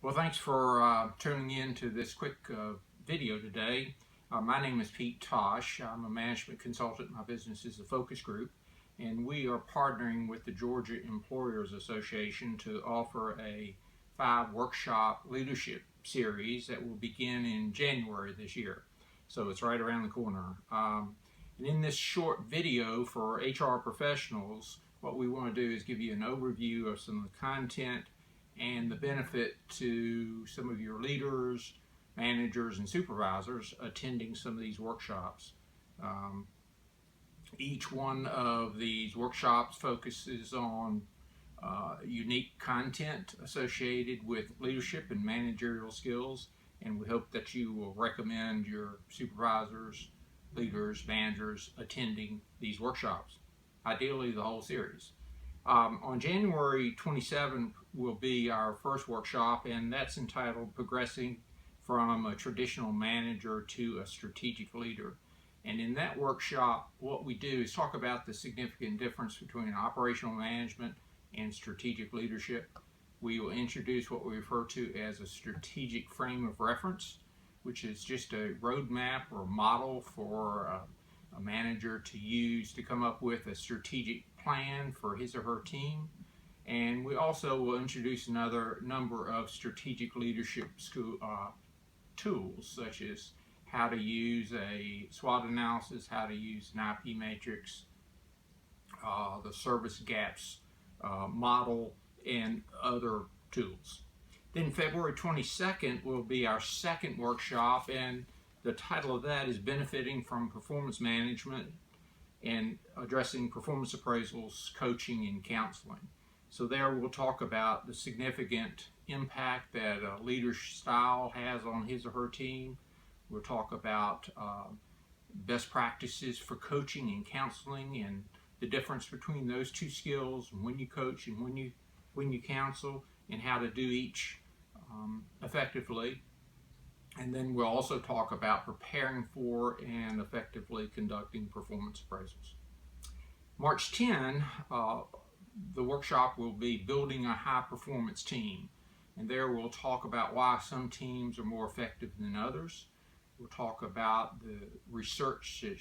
Well, thanks for tuning in to this quick video today. My name is Pete Tosh. I'm a management consultant. My business is a focus group, and we are partnering with the Georgia Employers Association to offer a 5-workshop leadership series that will begin in January this year. So it's right around the corner. And in this short video for HR professionals, what we want to do is give you an overview of some of the content and the benefit to some of your leaders, managers, and supervisors attending some of these workshops. Each one of these workshops focuses on unique content associated with leadership and managerial skills, and we hope that you will recommend your supervisors, leaders, managers attending these workshops, ideally the whole series. On January 27th will be our first workshop, and that's entitled Progressing from a Traditional Manager to a Strategic Leader. And in that workshop, what we do is talk about the significant difference between operational management and strategic leadership. We will introduce what we refer to as a strategic frame of reference, which is just a roadmap or a model for a manager to use to come up with a strategic plan for his or her team. And we also will introduce another number of strategic leadership tools, such as how to use a SWOT analysis, how to use an IP matrix, the service gaps model, and other tools. Then February 22nd will be our second workshop, and the title of that is Benefiting from Performance Management and Addressing Performance Appraisals, Coaching, and Counseling. So there we'll talk about the significant impact that a leader's style has on his or her team. We'll talk about best practices for coaching and counseling and the difference between those two skills, and when you coach and when you counsel, and how to do each effectively. And then we'll also talk about preparing for and effectively conducting performance appraisals. March 10, the workshop will be Building a High-Performance Team. And there we'll talk about why some teams are more effective than others. We'll talk about the research that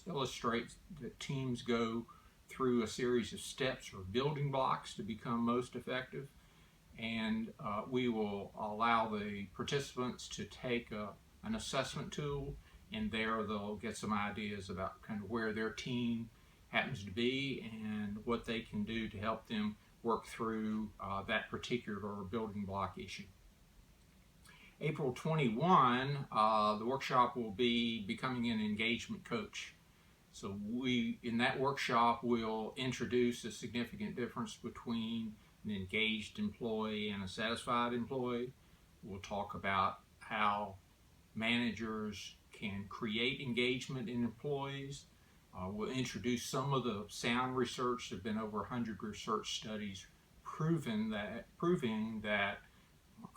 illustrates that teams go through a series of steps or building blocks to become most effective. And we will allow the participants to take an assessment tool, and there they'll get some ideas about kind of where their team happens to be and what they can do to help them work through that particular building block issue. April 21, the workshop will be Becoming an Engagement Coach. So in that workshop, we'll introduce a significant difference between an engaged employee and a satisfied employee. We'll talk about how managers can create engagement in employees. We'll introduce some of the sound research. There have been over 100 research studies proving that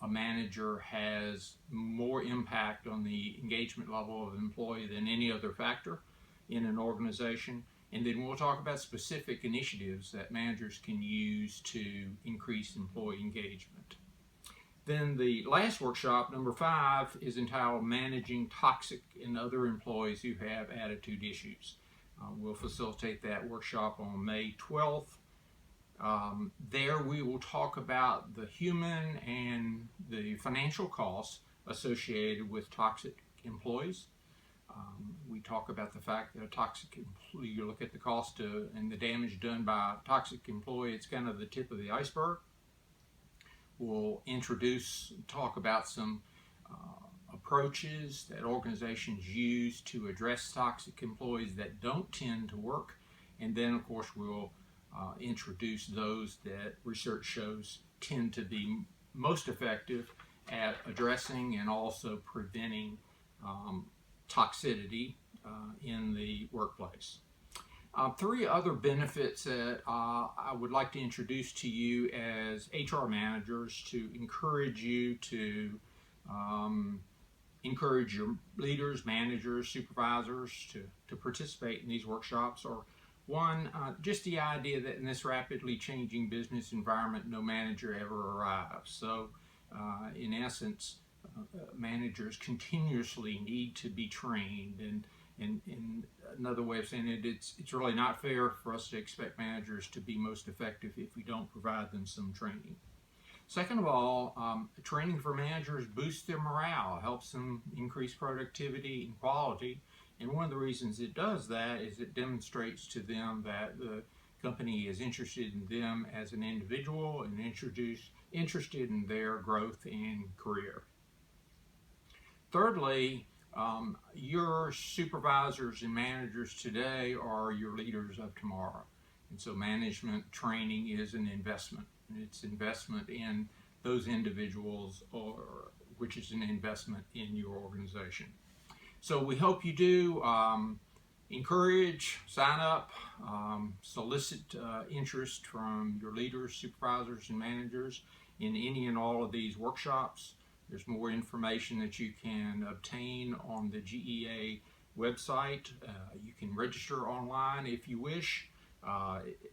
a manager has more impact on the engagement level of an employee than any other factor in an organization. And then we'll talk about specific initiatives that managers can use to increase employee engagement. Then the last workshop, number 5, is entitled Managing Toxic and Other Employees Who Have Attitude Issues. We'll facilitate that workshop on May 12th. There we will talk about the human and the financial costs associated with toxic employees. We talk about the fact that a toxic employee, you look at the cost and the damage done by a toxic employee, it's kind of the tip of the iceberg. We'll talk about some approaches that organizations use to address toxic employees that don't tend to work. And then, of course, we'll introduce those that research shows tend to be most effective at addressing and also preventing toxicity in the workplace. 3 other benefits that I would like to introduce to you as HR managers to encourage you to encourage your leaders, managers, supervisors to participate in these workshops are: 1, just the idea that in this rapidly changing business environment, no manager ever arrives. So in essence, managers continuously need to be trained. And another way of saying it, it's really not fair for us to expect managers to be most effective if we don't provide them some training. Second of all, training for managers boosts their morale, helps them increase productivity and quality. And one of the reasons it does that is it demonstrates to them that the company is interested in them as an individual and interested in their growth and career. Thirdly, your supervisors and managers today are your leaders of tomorrow. And so management training is an investment. And it's investment in those individuals, which is an investment in your organization. So we hope you do encourage, sign up, solicit interest from your leaders, supervisors, and managers in any and all of these workshops. There's more information that you can obtain on the GEA website. You can register online if you wish.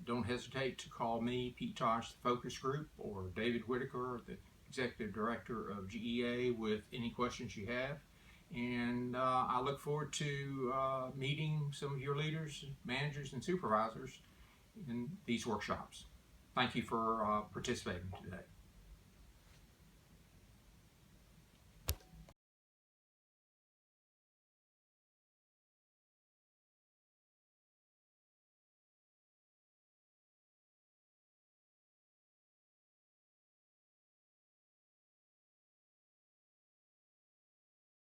Don't hesitate to call me, Pete Tosh, the focus group, or David Whitaker, the Executive Director of GEA, with any questions you have. And I look forward to meeting some of your leaders, managers, and supervisors in these workshops. Thank you for participating today.